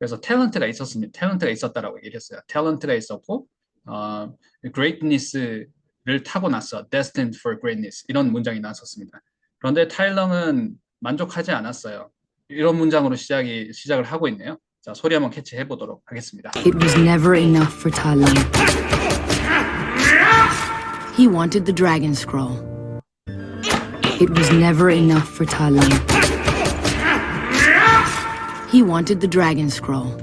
그래서 탤런트가 있었습니다. 탤런트가 있었다라고 얘기를 했어요. 탤런트가 있었고, greatness를 타고났어. destined for greatness. 이런 문장이 나왔었습니다. 그런데 타일러는 만족하지 않았어요. 이런 문장으로 시작을 하고 있네요. 자, 소리 한번 캐치해 보도록 하겠습니다. It was never enough for Tai Lung. He wanted the Dragon Scroll. It was never enough for Tai Lung. He wanted the Dragon Scroll.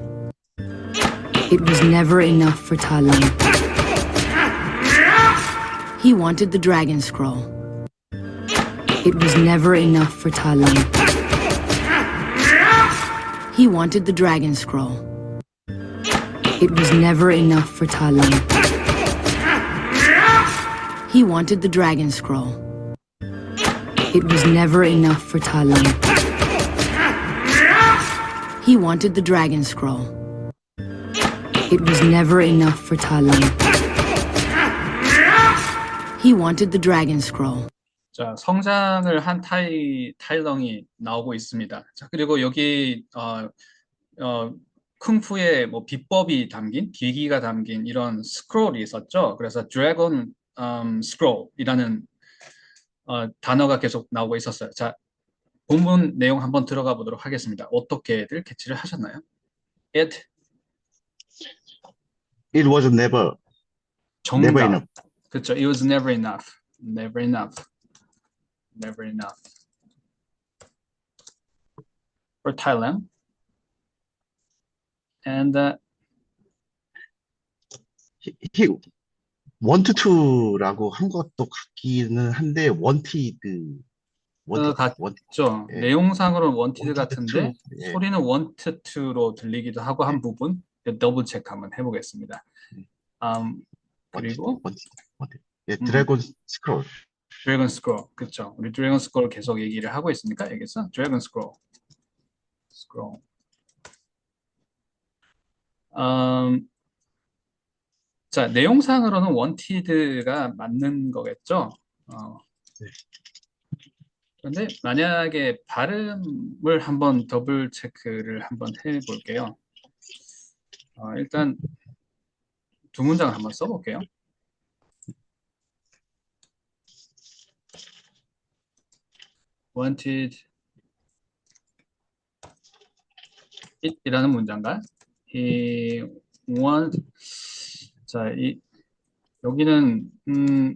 It was never enough for Tai Lung. He wanted the Dragon Scroll. It was never enough for Tai Lung. He wanted the Dragon Scroll. It was never enough for Tai Lung. He wanted the Dragon Scroll. It was never enough for Tai Lung. He wanted the Dragon Scroll. It was never enough for Tai Lung. He wanted the Dragon Scroll. 자, 성장을 한 타일렁이 나오고 있습니다. 자, 그리고 여기 쿵푸의 뭐 비법이 담긴, 기기가 담긴 이런 스크롤이 있었죠. 그래서 드래곤 스크롤이라는 단어가 계속 나오고 있었어요. 자, 본문 내용 한번 들어가 보도록 하겠습니다. 어떻게들 캐치를 하셨나요? It was never 정답. enough. 그렇죠. It was never enough. Never enough. Never enough. For Thailand. And he want to라고 한 것도 같기는 한데 wanted 같죠. 예. 내용상으로는 wanted wanted 같은데 to, 예. 소리는 wanted to로 들리기도 하고 한 부분 더블 체크 한번 해보겠습니다. 그리고 wanted. 예, 드래곤 스크롤. 드래곤 스크롤, 그렇죠. 우리 드래곤 스크롤 계속 얘기를 하고 있으니까 여기서 드래곤 스크롤. 자, 내용상으로는 wanted가 맞는 거겠죠. 네. 그런데 만약에 발음을 한번 더블 체크를 한번 해볼게요. 일단 두 문장을 한번 써볼게요. wanted it이라는 문장과 he 자, 여기는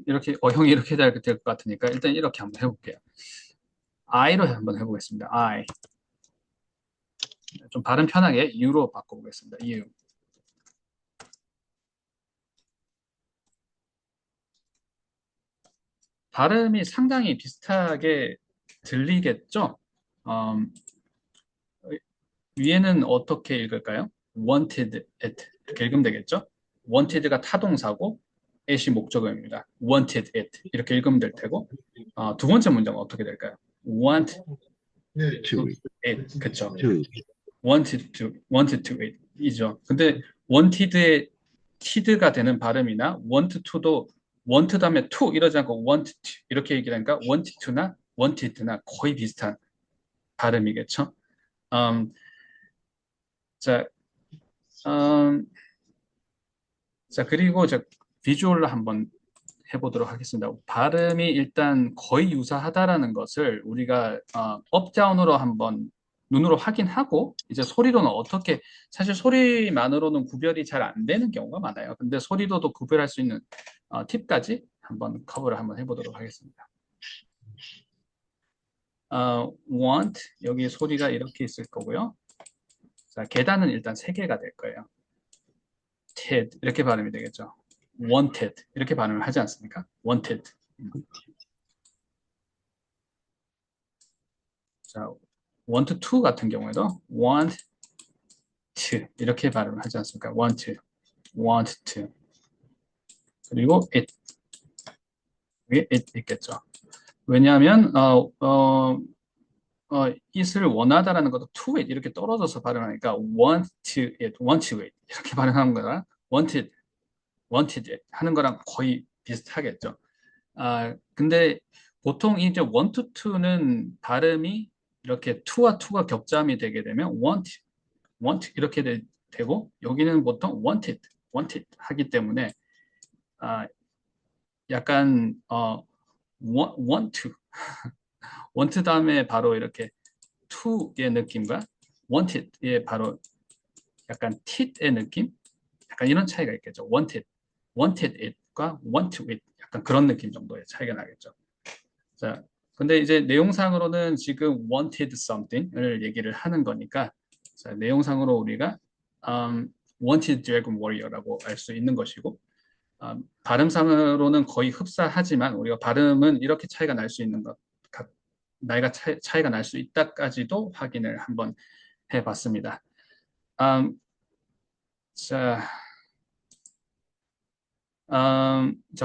이렇게 어형이 이렇게 될 것 같으니까 일단 이렇게 한번 해볼게요. I로 한번 해보겠습니다. I. 좀 발음 편하게 U로 바꿔보겠습니다. U. 발음이 상당히 비슷하게 들리겠죠? 위에는 어떻게 읽을까요? wanted it 이렇게 읽으면 되겠죠? wanted가 타동사고 it이 목적어입니다. wanted it 이렇게 읽으면 될 테고 두 번째 문장은 어떻게 될까요? want to it 그쵸? wanted to it 이죠. 근데 wanted의 tid가 되는 발음이나 want to도 want 다음에 to 이러지 않고 want to 이렇게 얘기하니까 want to나 wanted나 거의 비슷한 발음이겠죠. 자, 그리고 비주얼로 한번 해보도록 하겠습니다. 발음이 일단 거의 유사하다라는 것을 우리가 업다운으로 한번 눈으로 확인하고 이제 소리로는 어떻게 사실 소리만으로는 구별이 잘 안 되는 경우가 많아요. 근데 소리로도 구별할 수 있는 팁까지 한번 커버를 한번 해보도록 하겠습니다. want 여기 소리가 이렇게 있을 거고요. 자, 계단은 일단 3개가 될 거예요. ted 이렇게 발음이 되겠죠. wanted 이렇게 발음을 하지 않습니까? wanted. 자, want to 같은 경우에도 want to 이렇게 발음을 하지 않습니까? want to. 그리고 it 위에 it 있겠죠. 왜냐하면 it을 원하다라는 것도 to it 이렇게 떨어져서 발음하니까 want to it 이렇게 발음하는 거랑 wanted it 하는 거랑 거의 비슷하겠죠. 근데 보통 이제 want to는 발음이 이렇게 to와 to가 격자음이 되게 되면 want 이렇게 되고 여기는 보통 wanted 하기 때문에 약간 want to want 다음에 바로 이렇게 to의 느낌과 wanted의 바로 약간 tit의 느낌 약간 이런 차이가 있겠죠. wanted it과 want it 약간 그런 느낌 정도의 차이가 나겠죠. 자, 근데 이제 내용상으로는 지금 wanted something을 얘기를 하는 거니까 자, 내용상으로 우리가 wanted dragon warrior라고 알 수 있는 것이고 발음상으로는 거의 흡사하지만 우리가 발음은 이렇게 차이가 날 수 있는 것 차이가 날 수 있다까지도 확인을 한번 해봤습니다. 자,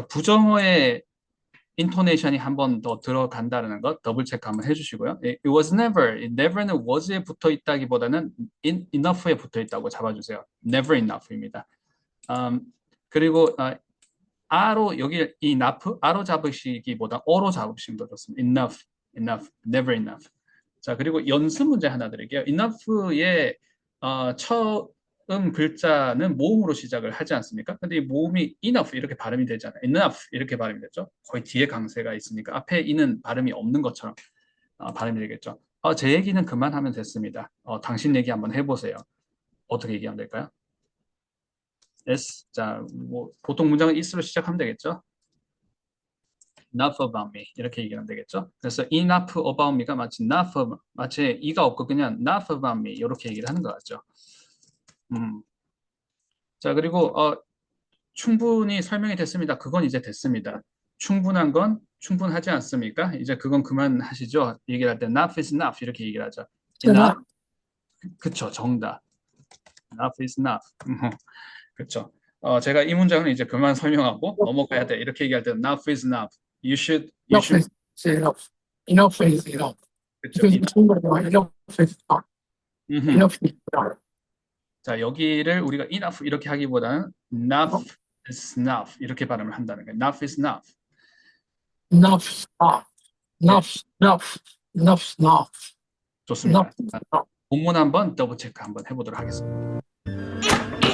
부정어의 인토네이션이 한 번 더 들어간다는 것 더블 체크 한번 해주시고요. It was never, never는 was에 붙어 있다기보다는 enough에 붙어 있다고 잡아주세요. never enough입니다. 그리고 아로 여기 enough, 아로 잡으시기보다 어로 잡으시면 더 좋습니다. enough, never enough. 자, 그리고 연습 문제 하나 드릴게요. enough의 처음 글자는 모음으로 시작을 하지 않습니까? 근데 이 모음이 enough 이렇게 발음이 되잖아요. enough 이렇게 발음이 되죠. 거의 뒤에 강세가 있으니까 앞에 이는 발음이 없는 것처럼 발음이 되겠죠. 제 얘기는 그만하면 됐습니다. 당신 얘기 한번 해보세요. 어떻게 얘기하면 될까요? S. 자, 뭐 보통 문장은 is로 시작하면 되겠죠. Enough about me 이렇게 얘기하면 되겠죠. 그래서 enough about me가 마치 이가 없고 그냥 enough about me 이렇게 얘기를 하는 것 같죠. 자, 그리고 충분히 설명이 됐습니다. 그건 이제 됐습니다. 충분한 건 충분하지 않습니까? 이제 그건 그만하시죠. 얘기를 할 때 enough is enough 이렇게 얘기를 하죠. enough. 그쵸, 정답. enough is enough. 그쵸. 제가 이 문장은 이제 그만 설명하고 넘어가야 돼. 이렇게 얘기할 때 enough is enough. You should. Enough is enough. Enough is enough. 그쵸. enough is enough. enough is enough. 자, 여기를 우리가 enough 이렇게 하기보다는 enough is enough 이렇게 발음을 한다는 거예요. enough is enough. Enough is enough. Enough is enough. Enough is enough. 좋습니다. Enough is enough. 본문 한번 더블 체크 한번 해보도록 하겠습니다.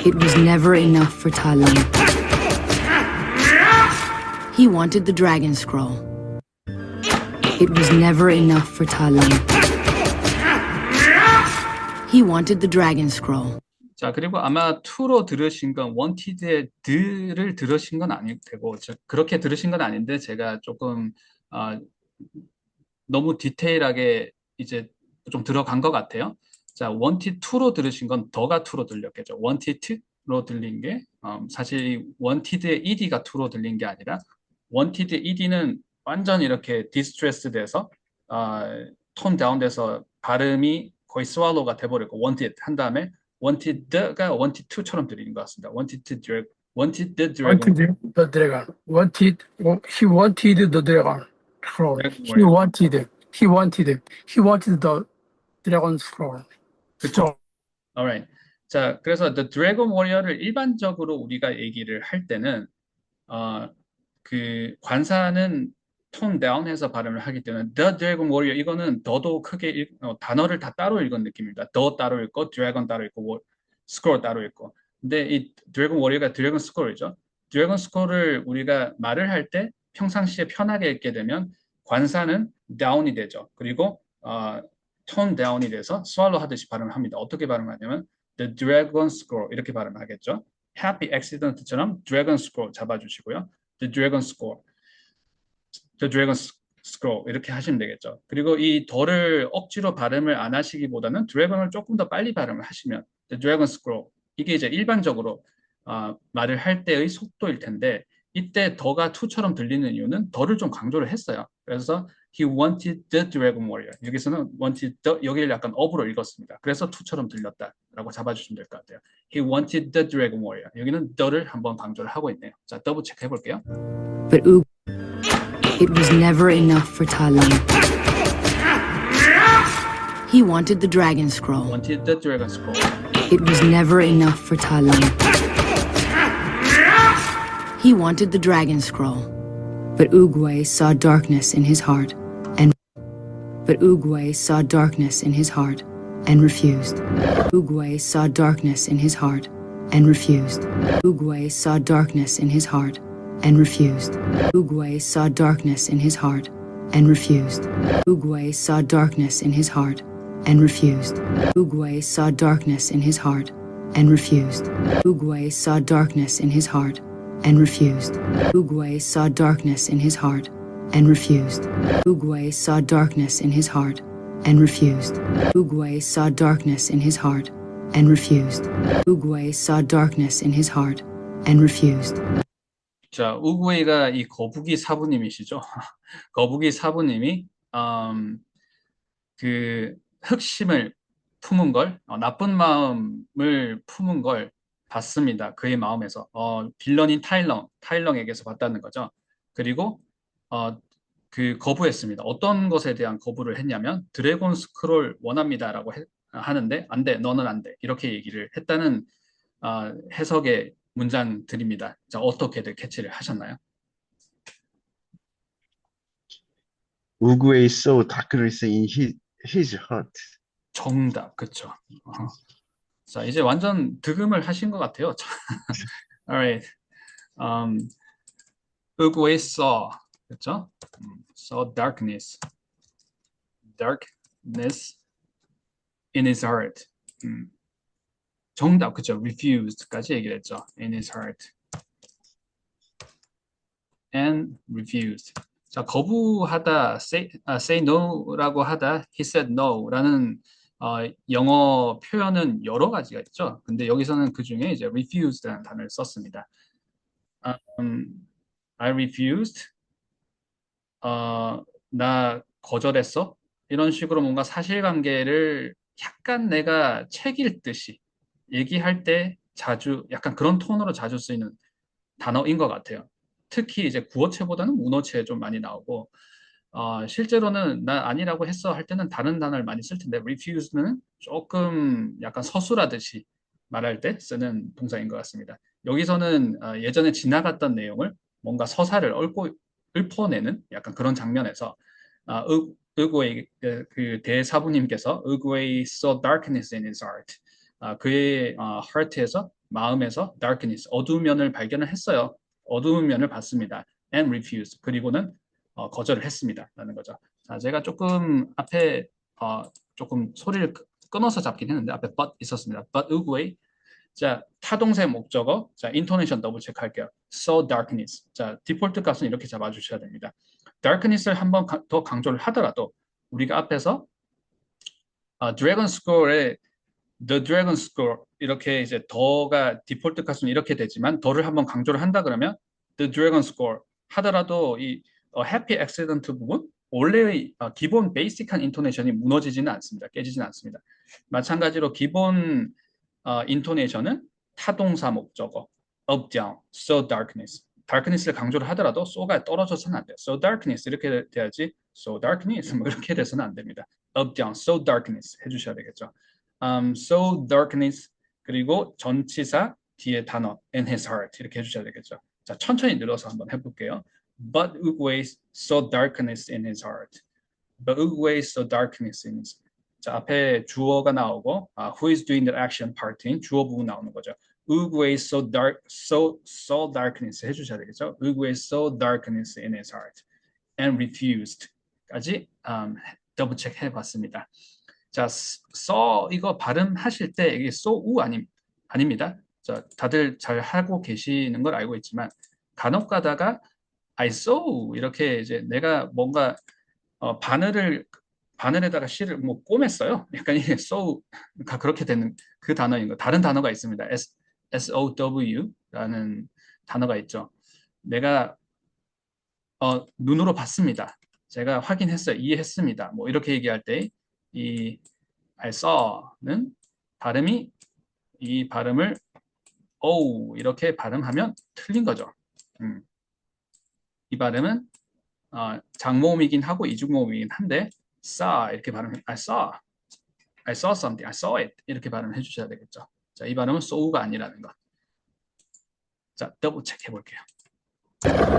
It was never enough for Ta Lung. He wanted the dragon scroll. It was never enough for Ta Lung. He wanted the dragon scroll. 자, 그리고 아마 to로 들으신 건 wanted의 the를 들으신 건 아닐 테고 그렇게 들으신 건 아닌데 제가 조금 너무 디테일하게 이제 좀 들어간 것 같아요. 자, wanted to로 들으신 건 더가 to로 들렸겠죠. wanted to로 들린 게 사실 wanted의 ed가 to로 들린 게 아니라 wanted의 ed는 완전 이렇게 distressed 돼서 tone down 돼서 발음이 거의 swallow가 돼버리고 wanted 한 다음에 wanted가 wanted to처럼 들리는 것 같습니다. wanted the dragon. Wanted the dragon. He wanted the dragon scroll. He wanted the dragon scroll. 그렇죠. Alright. 자, 그래서 the dragon warrior를 일반적으로 우리가 얘기를 할 때는 그 관사는 tone down 해서 발음을 하기 때문에 the dragon warrior 이거는 더도 크게 단어를 다 따로 읽은 느낌입니다. the 따로 읽고 dragon 따로 읽고 scroll 따로 읽고. 근데 이 dragon warrior가 dragon scroll이죠. dragon scroll을 우리가 말을 할 때 평상시에 편하게 읽게 되면 관사는 down이 되죠. 그리고 tone down이 돼서 swallow 하듯이 발음을 합니다. 어떻게 발음하냐면 the dragon scroll 이렇게 발음하겠죠. happy accident처럼 dragon scroll 잡아주시고요. the dragon scroll 이렇게 하시면 되겠죠. 그리고 이 더를 억지로 발음을 안 하시기보다는 dragon을 조금 더 빨리 발음을 하시면 the dragon scroll 이게 이제 일반적으로 말을 할 때의 속도일 텐데 이때 더가 to처럼 들리는 이유는 더를 좀 강조를 했어요. 그래서 he wanted the dragon warrior 여기서는 wanted the 여기를 약간 up으로 읽었습니다. 그래서 to처럼 들렸다라고 잡아주시면 될 것 같아요. he wanted the dragon warrior 여기는 the를 한번 강조를 하고 있네요. 자, 더블 체크 해볼게요. But it was never enough for Ta Lung. He wanted the dragon scroll. wanted the dragon scroll. It was never enough for Ta Lung. He wanted the dragon scroll. But Oogway saw darkness in his heart, and refused. Uguay saw darkness in his heart and refused. Uguay saw darkness in his heart and refused. Uguay saw darkness in his heart and refused. Uguay saw darkness in his heart and refused. Uguay saw darkness in his heart and refused. Uguay saw darkness in his heart and refused. Uguay saw darkness in his heart and refused. Uguay saw darkness in his heart and refused. Uguay saw darkness in his heart and refused. Uguay saw darkness in his heart and refused. 자, 우구웨이가 이 거북이 사부님이시죠. 거북이 사부님이 그 흑심을 품은 걸, 나쁜 마음을 품은 걸 봤습니다. 그의 마음에서 빌런인 타일렁에게서 봤다는 거죠. 그리고 그 거부했습니다. 어떤 것에 대한 거부를 했냐면 드래곤 스크롤 원합니다라고 하는데 안 돼, 너는 안 돼. 이렇게 얘기를 했다는 해석의 문장들입니다. 자, 어떻게들 캐치를 하셨나요? Uguay saw darkness in his heart. 정답, 그쵸. 자, 이제 완전 득음을 하신 것 같아요. Alright. Uguay saw, 그쵸? Saw darkness in his heart. 정답, 그쵸? Refused까지 얘기를 했죠. In his heart. And refused. 자, 거부하다, say no라고 하다, he said no라는 영어 표현은 여러 가지가 있죠. 근데 여기서는 그 중에 이제 refused라는 단어를 썼습니다. I refused. 나 거절했어. 이런 식으로 뭔가 사실관계를 약간 내가 책 읽듯이 얘기할 때 자주 약간 그런 톤으로 자주 쓰이는 단어인 것 같아요. 특히 이제 구어체보다는 문어체에 좀 많이 나오고 실제로는 나 아니라고 했어 할 때는 다른 단어를 많이 쓸 텐데 refuse는 조금 약간 서술하듯이 말할 때 쓰는 동사인 것 같습니다. 여기서는 예전에 지나갔던 내용을 뭔가 서사를 읊어내는 약간 그런 장면에서 으구의 그 대사부님께서 으구의 saw darkness in his heart. 그의 heart에서 마음에서 darkness 어두운 면을 발견을 했어요. 어두운 면을 봤습니다. And refused. 그리고는 거절을 했습니다. 라는 거죠. 자, 제가 조금 앞에 조금 소리를 끊어서 잡긴 했는데 앞에 but 있었습니다. But 우구의 자, 타동사 목적어. 자, 인토네이션 더블 체크할게요. saw darkness. 자, 디폴트 값은 이렇게 잡아주셔야 됩니다. darkness를 한 번 더 강조를 하더라도 우리가 앞에서 드래곤 스코어의 The Dragon Scroll 이렇게 이제 더가 디폴트 값은 이렇게 되지만 더를 한번 강조를 한다 그러면 The Dragon Scroll 하더라도 이 Happy Accident 부분 원래의 기본 베이직한 인토네이션이 무너지지는 않습니다. 깨지지는 않습니다. 마찬가지로 기본 인토네이션은 타동사 목적어 up, down, so darkness darkness를 강조를 하더라도 so가 떨어져서는 안 돼요. So darkness 이렇게 돼야지 so darkness 뭐 이렇게 돼서는 안 됩니다. up, down, so darkness 해주셔야 되겠죠. So darkness 그리고 전치사 뒤에 단어 in his heart 이렇게 해주셔야 되겠죠. 자, 천천히 늘어서 한번 해볼게요. But Uguay saw darkness in his heart. But Uguay saw darkness in his. 자, 앞에 주어가 나오고 who is doing the action part인 주어 부분 나오는 거죠. Uguay saw darkness 해주셔야 되겠죠. Uguay saw darkness in his heart and refused까지 더블 체크 해봤습니다. 자, saw 이거 발음하실 때 이게 so 아닙니다. 자, 다들 잘 하고 계시는 걸 알고 있지만 간혹 가다가 I saw 이렇게 이제 내가 뭔가 바늘에다가 실을 뭐 꿰맸어요. 약간 이게 sow가 그렇게 되는 그 단어인 거. 다른 단어가 있습니다. SOW라는 단어가 있죠. 내가 눈으로 봤습니다. 제가 확인했어요. 이해했습니다. 뭐 이렇게 얘기할 때 이 I saw는 발음이 이 발음을 O 이렇게 발음하면 틀린 거죠. 이 발음은 장모음이긴 하고 이중모음이긴 한데 saw 이렇게 발음해 I saw something, I saw it 이렇게 발음해 주셔야 되겠죠. 자, 이 발음은 saw가 아니라는 것. 자, 더블 체크 해볼게요.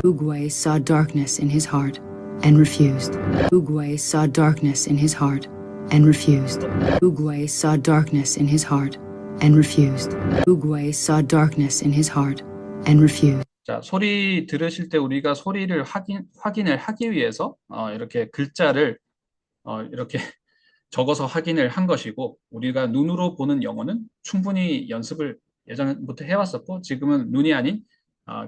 Uguay saw darkness in his heart and refused. Uguay saw darkness in his heart and refused. Uguay saw darkness in his heart and refused. Uguay saw darkness in his heart and refused. 자, 소리 들으실 때 우리가 소리를 확인을 하기 위해서 이렇게 글자를 이렇게 적어서 확인을 한 것이고, 우리가 눈으로 보는 영어는 충분히 연습을 예전부터 해왔었고, 지금은 눈이 아닌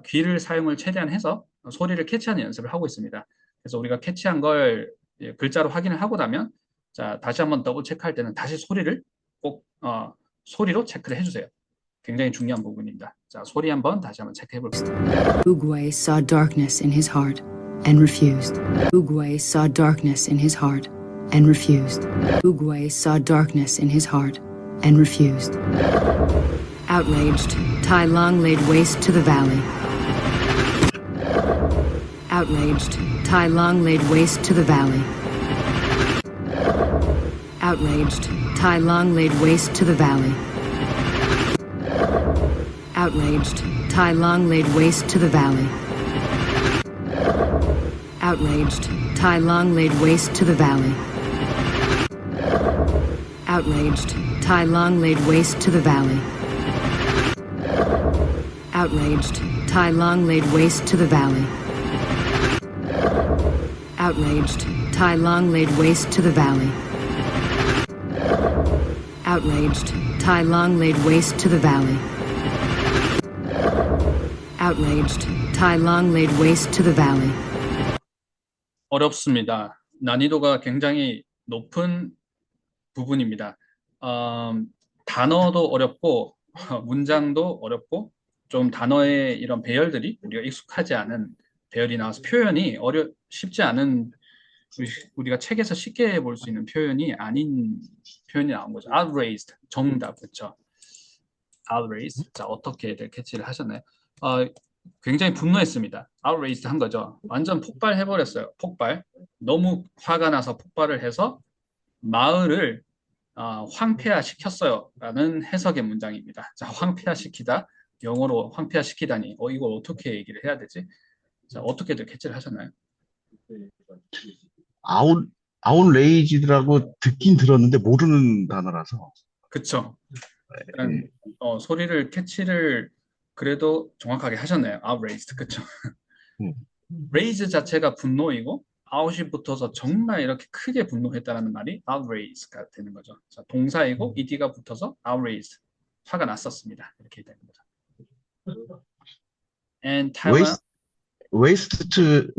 귀를 사용을 최대한 해서 소리를 캐치하는 연습을 하고 있습니다. 그래서 우리가 캐치한 걸 글자로 확인을 하고 나면, 자, 다시 한번 더블 체크할 때는 다시 소리를 꼭 소리로 체크를 해주세요. 굉장히 중요한 부분입니다. 자, 소리 한번 다시 한번 체크해 볼게요. Uguay saw darkness in his heart and refused. Uguay saw darkness in his heart and refused. Uguay saw darkness in his heart and refused. Outraged, Tai Long laid waste to the valley. Outraged, Tai Long laid waste to the valley. Outraged, Tai Long laid waste to the valley. Outraged, Tai Long laid waste to the valley. Outraged, Tai Long laid waste to the valley. Outraged, Tai Long laid waste to the valley. Outraged, Tai Long laid waste to the valley. Outraged, Tai Long laid waste to the valley. Outraged, Tai Long laid waste to the valley. Outraged, Tai Long laid waste to the valley. 어렵습니다. 난이도가 굉장히 높은 부분입니다. 단어도 어렵고 문장도 어렵고 좀 단어의 이런 배열들이 우리가 익숙하지 않은 배열이 나와서 표현이 쉽지 않은, 우리가 책에서 쉽게 볼 수 있는 표현이 아닌 표현이 나온 거죠. outraised, 정답, 그렇죠? outraised. 자, 어떻게들 캐치를 하셨나요? 굉장히 분노했습니다. outraised 한 거죠. 완전 폭발해버렸어요. 폭발. 너무 화가 나서 폭발을 해서 마을을 황폐화시켰어요. 라는 해석의 문장입니다. 자, 황폐화시키다. 영어로 황폐화시키다니. 이걸 어떻게 얘기를 해야 되지? 자, 어떻게들 캐치를 하셨나요? 아웃레이지드라고 듣긴 들었는데 모르는 단어라서. 그쵸. 약간, 소리를 캐치를 그래도 정확하게 하셨네요. outraised. 그쵸. 음. raise 자체가 분노이고, out이 붙어서 정말 이렇게 크게 분노했다는 말이 outraised가 되는 거죠. 자, 동사이고 ed가 붙어서 outraised, 화가 났었습니다. 이렇게 되는 거죠. And Taiwan, 웨이스트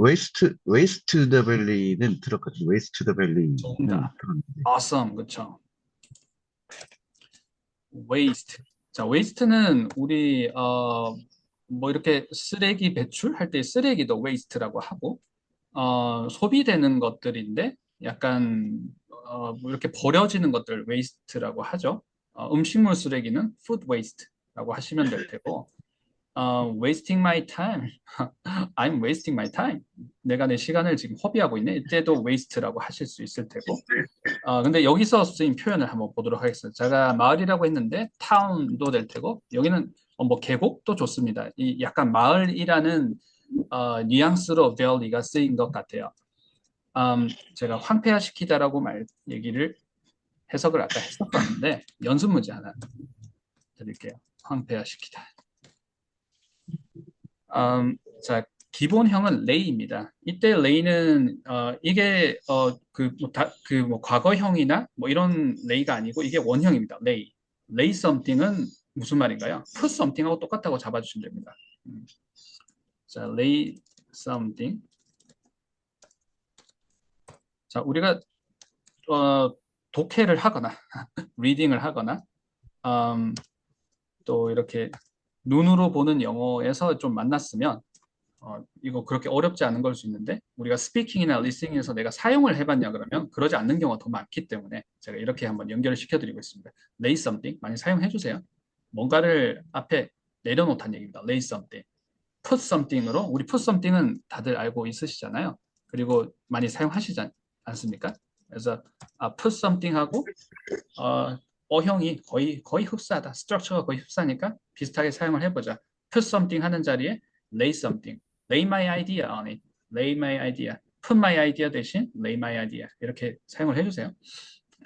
더 밸리는 들었거든요. 웨이스트 더 밸리는 정답. 들었는데. awesome, 그쵸. waste. 자, waste는 우리 뭐 이렇게 쓰레기 배출할 때 쓰레기도 waste라고 하고, 소비되는 것들인데 약간 뭐 이렇게 버려지는 것들 waste라고 하죠. 음식물 쓰레기는 food waste라고 하시면 될 테고, wasting my time. I'm wasting my time. 내가 내 시간을 지금 허비하고 있네. 이때도 waste라고 하실 수 있을 테고. 근데 여기서 쓰인 표현을 한번 보도록 하겠습니다. 제가 마을이라고 했는데 town도 될 테고, 여기는 뭐 계곡도 좋습니다. 이 약간 마을이라는 뉘앙스로 valley가 쓰인 것 같아요. 제가 황폐화시키다라고 해석을 아까 했었었는데 연습 문제 하나 드릴게요. 황폐화시키다. 자, 기본형은 lay입니다. 이때 lay는 이게 과거형이나 뭐 이런 lay가 아니고 이게 원형입니다. lay something은 무슨 말인가요? put something하고 똑같다고 잡아주시면 됩니다. 자, lay something. 자, 우리가 독해를 하거나 리딩을 하거나 또 이렇게 눈으로 보는 영어에서 좀 만났으면 이거 그렇게 어렵지 않은 걸 수 있는데, 우리가 스피킹이나 리스닝에서 내가 사용을 해봤냐 그러면 그러지 않는 경우가 더 많기 때문에 제가 이렇게 한번 연결을 시켜드리고 있습니다. lay something 많이 사용해 주세요. 뭔가를 앞에 내려놓다는 얘기입니다. lay something. put something으로, 우리 put something은 다들 알고 있으시잖아요. 그리고 많이 사용하시지 않습니까? 그래서 put something하고 어형이 거의 흡사하다. 스트럭처가 거의 흡사하니까 비슷하게 사용을 해보자. put something 하는 자리에 lay something. lay my idea on it. lay my idea. put my idea 대신 lay my idea. 이렇게 사용을 해주세요.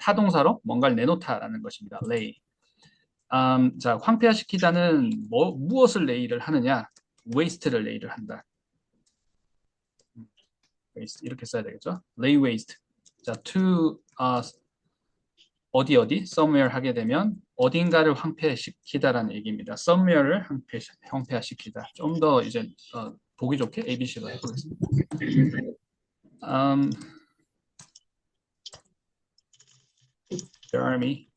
타동사로 뭔가를 내놓다라는 것입니다. lay. 자, 황폐화시키다는 무엇을 lay를 하느냐? waste를 lay를 한다. waste 이렇게 써야 되겠죠? lay waste. 자, to 어디 somewhere 하게 되면 어딘가를 황폐시키다라는 얘기입니다. somewhere를 황폐화시키다. 좀 더 이제 보기 좋게 ABC로 해보겠습니다. Jeremy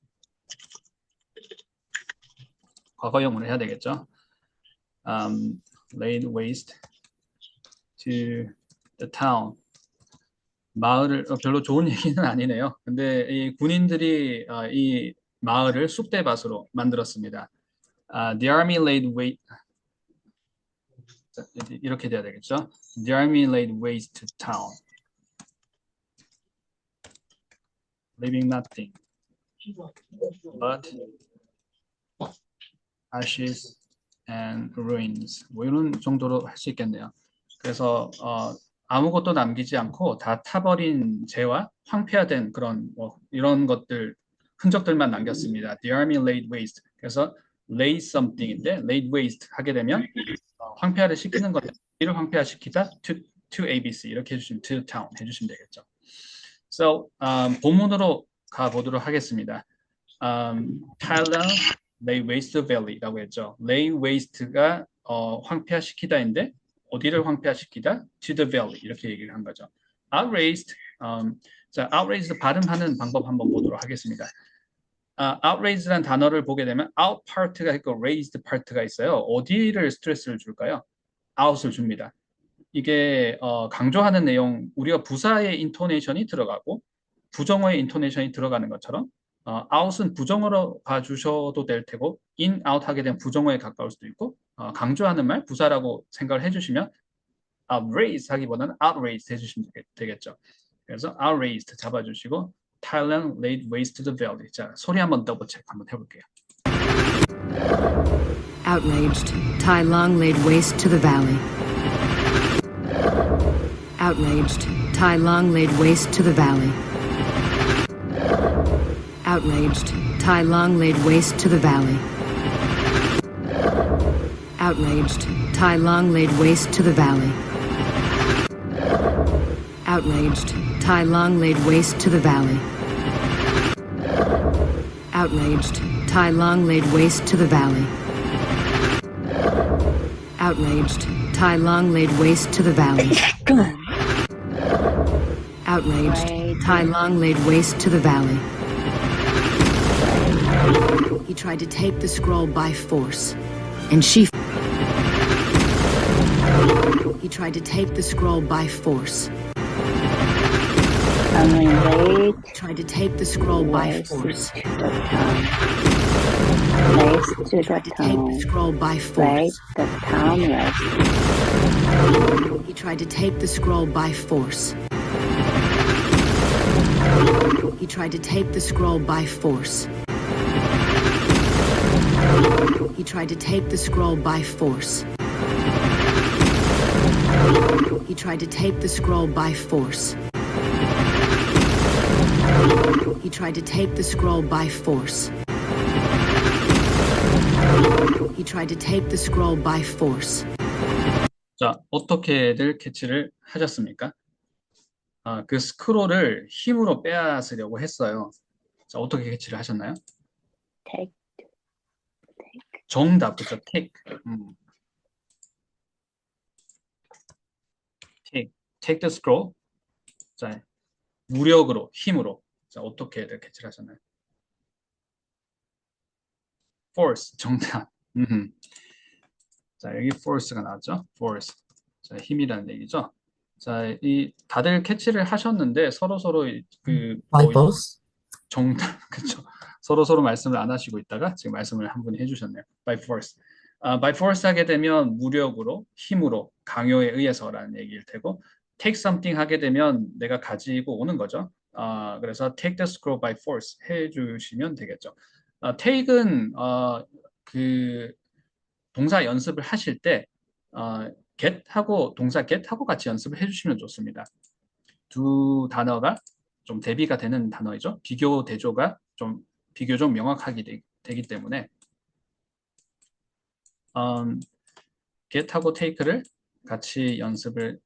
과거형으로 해야 되겠죠. laid waste to the town. 마을을 별로 좋은 얘기는 아니네요. 근데 이 군인들이 이 마을을 쑥대밭으로 만들었습니다. The army laid waste. 이렇게 돼야 되겠죠. The army laid waste to town, leaving nothing but ashes and ruins. 뭐 이런 정도로 할 수 있겠네요. 그래서 아무것도 남기지 않고 다 타버린 재와 황폐화된 그런 이런 것들 흔적들만 남겼습니다. The army laid waste. 그래서 lay something인데 laid waste 하게 되면 황폐화를 시키는 것들, 이를 황폐화시키다 to ABC 이렇게 해주시면 to town 해주시면 되겠죠. So 본문으로 가보도록 하겠습니다. Tyler lay waste the valley라고 했죠. lay waste가 황폐화시키다인데 어디를 황폐화시키다? to the valley 이렇게 얘기를 한 거죠. outraged, 자, outraged 발음하는 방법 한번 보도록 하겠습니다. outrage라는 단어를 보게 되면 out part가 있고 raised part가 있어요. 어디를 스트레스를 줄까요? out을 줍니다. 이게 강조하는 내용, 우리가 부사의 인토네이션이 들어가고 부정어의 인토네이션이 들어가는 것처럼 out은 부정어로 봐주셔도 될 테고 in, out 하게 되면 부정어에 가까울 수도 있고 강조하는 말 부사라고 생각을 해주시면 outrageed 하기보다는 outrageed 해주시면 되겠죠. 그래서 outrageed 잡아주시고 Thailand laid waste to the valley. 자, 소리 한번 더블 체크 한번 해볼게요. Outraged, Tai Lung laid waste to the valley. Outraged, Tai Lung laid waste to the valley. Outraged, Tai Lung laid waste to the valley. Outraged, Tai Lung laid waste to the valley. Outraged, Tai Lung laid waste to the valley. Outraged, Tai Lung laid waste to the valley. Outraged, Tai Lung laid waste to the valley. Outraged, Tai Lung laid waste to the valley. He tried to take the scroll by force, and she... He tried to take the scroll by force. Tried to take the scroll by force. Tried to take the scroll by force. He tried to take the scroll by force. He tried to take the scroll by force. He tried to take the scroll by force. He tried to take the scroll by force. He tried to take the scroll by force. He tried to take the scroll by force. 자, 어떻게들 캐치를 하셨습니까? 그 스크롤을 힘으로 빼앗으려고 했어요. 자, 어떻게 캐치를 하셨나요? take. 정답, 그렇죠? take. take the scroll. 자, 무력으로, 힘으로. 자, 어떻게들 캐치를 하셨나요? force, 정답. 자, 여기 force가 나왔죠? force. 자, 힘이라는 얘기죠. 자, 다들 캐치를 하셨는데 서로 정답, 그렇죠. 서로 말씀을 안 하시고 있다가 지금 말씀을 한 분이 해주셨네요. by force. by force 하게 되면 무력으로, 힘으로, 강요에 의해서라는 얘기일 테고, take something 하게 되면 내가 가지고 오는 거죠. 그래서 take the scroll by force 해주시면 되겠죠. take은 그 동사 연습을 하실 때 get 하고 동사 get 하고 같이 연습을 해주시면 좋습니다. 두 단어가 좀 대비가 되는 단어이죠. 비교 대조가 좀 비교적 명확하게 되기 때문에 get하고 take를 같이 연습을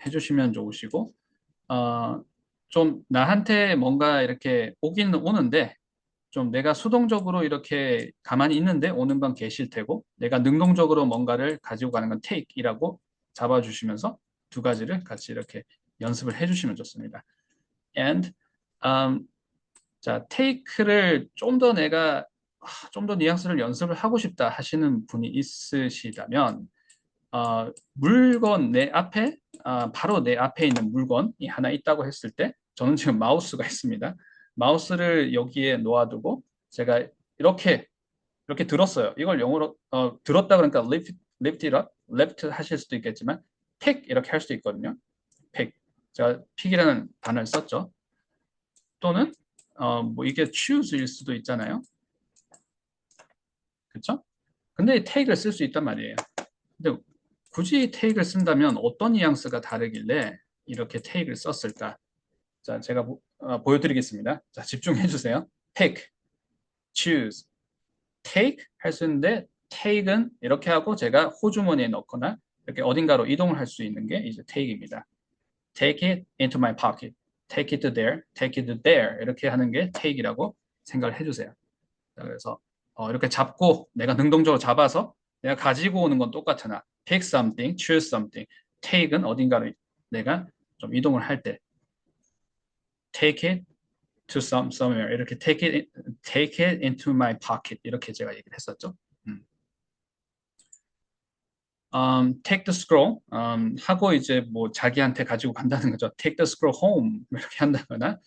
해주시면 좋으시고 좀 나한테 뭔가 이렇게 오기는 오는데 좀 내가 수동적으로 이렇게 가만히 있는데 오는 건 get일 테고 내가 능동적으로 뭔가를 가지고 가는 건 take이라고 잡아주시면서 두 가지를 같이 이렇게 연습을 해주시면 좋습니다. And 자, take를 좀 더 내가 좀 더 뉘앙스를 연습을 하고 싶다 하시는 분이 있으시다면 물건 내 앞에 바로 내 앞에 있는 물건이 하나 있다고 했을 때 저는 지금 마우스가 있습니다. 마우스를 여기에 놓아두고 제가 이렇게 들었어요. 이걸 영어로 들었다 그러니까 lift it up, left 하실 수도 있겠지만 pick 이렇게 할 수도 있거든요. pick. 제가 pick이라는 단어를 썼죠. 또는 뭐 이게 choose일 수도 있잖아요. 그렇죠? 근데 take를 쓸 수 있단 말이에요. 근데 굳이 take를 쓴다면 어떤 뉘앙스가 다르길래 이렇게 take를 썼을까? 자, 제가 보여드리겠습니다. 자, 집중해 주세요. pick, choose, take 할 수 있는데 take은 이렇게 하고 제가 호주머니에 넣거나 이렇게 어딘가로 이동을 할 수 있는 게 이제 take입니다. take it into my pocket, take it there, take it there 이렇게 하는 게 take이라고 생각을 해주세요. 자, 그래서 이렇게 잡고 내가 능동적으로 잡아서 내가 가지고 오는 건 똑같으나 pick something, choose something, take은 어딘가로 내가 좀 이동을 할 때 take it to somewhere 이렇게 take it into my pocket 이렇게 제가 얘기를 했었죠. take the scroll 하고 이제 뭐 자기한테 가지고 간다는 거죠. take the scroll home 이렇게 한다거나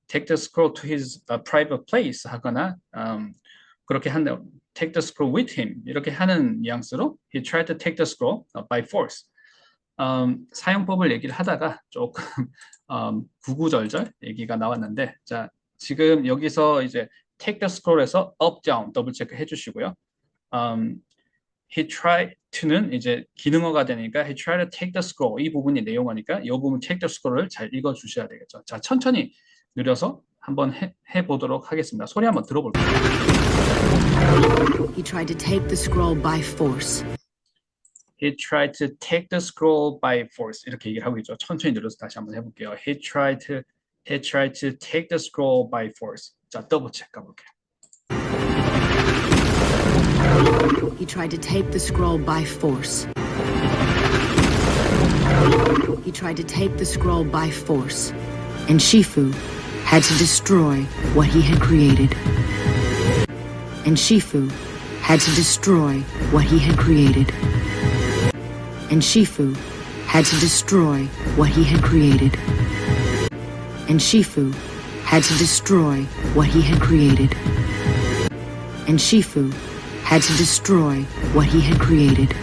take the scroll to his private place 하거나 그렇게 한다. take the scroll with him 이렇게 하는 뉘앙스로 he tried to take the scroll by force. 사용법을 얘기를 하다가 조금 구구절절 얘기가 나왔는데 자 지금 여기서 이제 take the scroll에서 up, down 더블 체크 해주시고요. he tried to는 이제 기능어가 되니까 he tried to take the scroll 이 부분이 내용어니까 이 부분 take the scroll을 잘 읽어주셔야 되겠죠. 자 천천히 느려서 한번 해보도록 하겠습니다. 소리 한번 들어볼게요. He tried to take the scroll by force. He tried to take the scroll by force 이렇게 얘기를 하고 있죠. 천천히 늘려서 다시 한번 해볼게요. He tried to take the scroll by force. 자, 더블 체크 가볼게요. He tried to take the scroll by force. He tried to take the scroll by force. And Shifu had to destroy what he had created. And Shifu had to destroy what he had created. And Shifu had to destroy what he had created. And Shifu had to destroy what he had created. And Shifu had to destroy what he had created.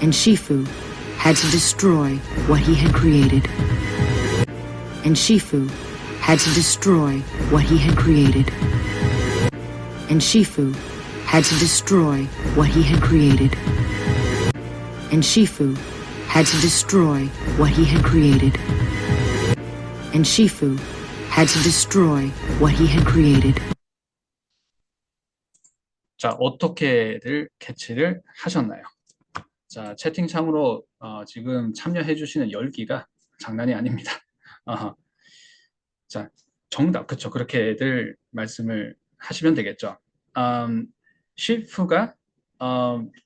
And Shifu had to destroy what he had created. And Shifu had to destroy what he had created. And Shifu had to destroy what he had created. And Shifu had to destroy what he had created. And Shifu had to destroy what he had created. 자, 어떻게들 캐치를 하셨나요? 자, 채팅창으로 지금 참여해 주시는 열기가 장난이 아닙니다. 자, 정답, 그쵸. 그렇게들 말씀을 하시면 되겠죠. 쉬프가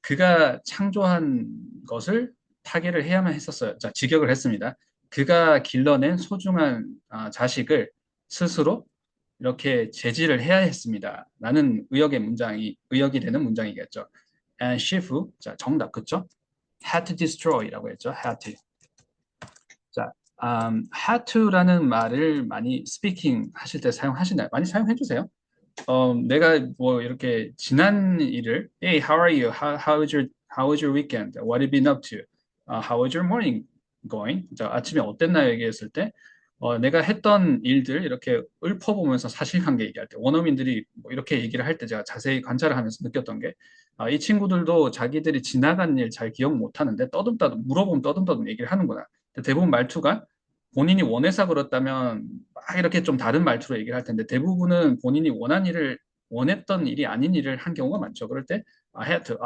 그가 창조한 것을 파괴를 해야만 했었어요. 자, 직역을 했습니다. 그가 길러낸 소중한 자식을 스스로 이렇게 제지를 해야 했습니다. 라는 의역이 되는 문장이겠죠. And Shifu, 자, 정답, 그쵸? had to destroy라고 했죠. had to. 자, had to라는 말을 많이 스피킹 하실 때 사용하시나요? 많이 사용해 주세요. 내가 뭐 이렇게 지난 일을 Hey, how are you? How was your weekend? What have you been up to? How was your morning going? 자, 아침에 어땠나요? 얘기했을 때 내가 했던 일들 이렇게 읊어보면서 사실관계 얘기할 때 원어민들이 뭐 이렇게 얘기를 할 때 제가 자세히 관찰을 하면서 느꼈던 게 이 친구들도 자기들이 지나간 일 잘 기억 못하는데 물어보면 떠듬떠듬 얘기를 하는구나. 대부분 말투가 본인이 원해서 그렇다면 막 이렇게 좀 다른 말투로 얘기를 할 텐데 대부분은 본인이 원했던 일이 아닌 일을 한 경우가 많죠. 그럴 때 I had to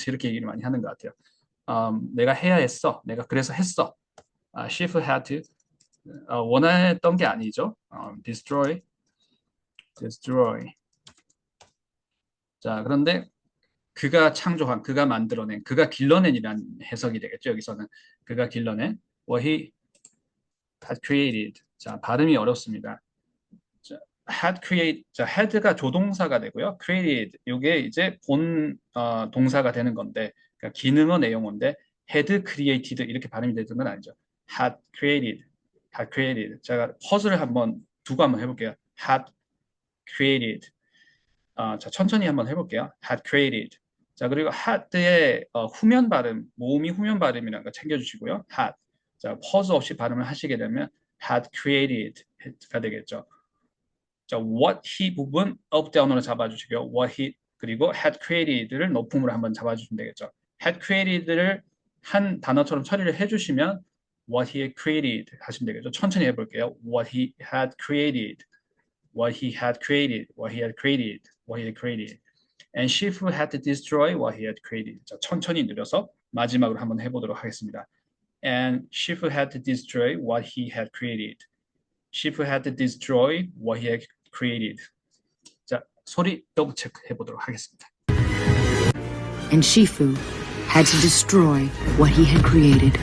이렇게 얘기를 많이 하는 것 같아요. 내가 해야 했어. 내가 그래서 했어. She had to. 원했던 게 아니죠. destroy. 자, 그런데 그가 창조한, 그가 만들어낸, 그가 길러낸이란 해석이 되겠죠. 여기서는 그가 길러낸 what he had created. 자, 발음이 어렵습니다. 자, 자, had가 조동사가 되고요. created, 이게 이제 본 동사가 되는 건데, 그러니까 기능어 내용어인데 had created 이렇게 발음이 되는 건 아니죠. had created. 제가 퍼즐을 두고 한번 해볼게요. had created. 자, 천천히 한번 해볼게요. had created. 자, 그리고 had의 후면 발음, 모음이 후면 발음이라는 거 챙겨주시고요. had. 자, 퍼즈 없이 발음을 하시게 되면 had created가 되겠죠. 자, what he 부분 up down으로 잡아주시고요. what he 그리고 had created를 높음으로 한번 잡아주시면 되겠죠. had created를 한 단어처럼 처리를 해주시면 what he had created 하시면 되겠죠. 천천히 해볼게요. what he had created. What he had created, what he had created, what he had created. And Shifu had to destroy what he had created. 자, 천천히 느려서 마지막으로 한번 해보도록 하겠습니다. And Shifu had to destroy what he had created. Shifu had to destroy what he had created. 자, 소리 더블 체크 해보도록 하겠습니다. And Shifu had to destroy what he had created.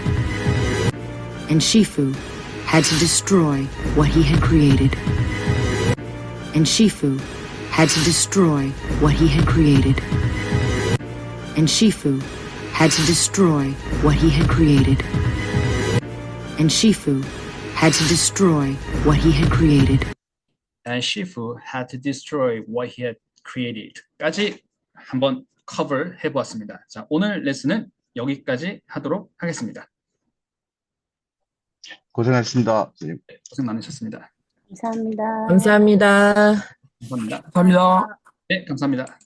And Shifu had to destroy what he had created. And Shifu had to destroy what he had created. And Shifu had to destroy what he had created. And Shifu had to destroy what he had created. And Shifu had to destroy what he had created. 까지 한번 커버 해보았습니다. 자, 오늘 레슨은 여기까지 하도록 하겠습니다. 고생하셨습니다. 선생님. 고생 많으셨습니다. 감사합니다. 감사합니다. 감사합니다. 감사합니다. 네, 감사합니다.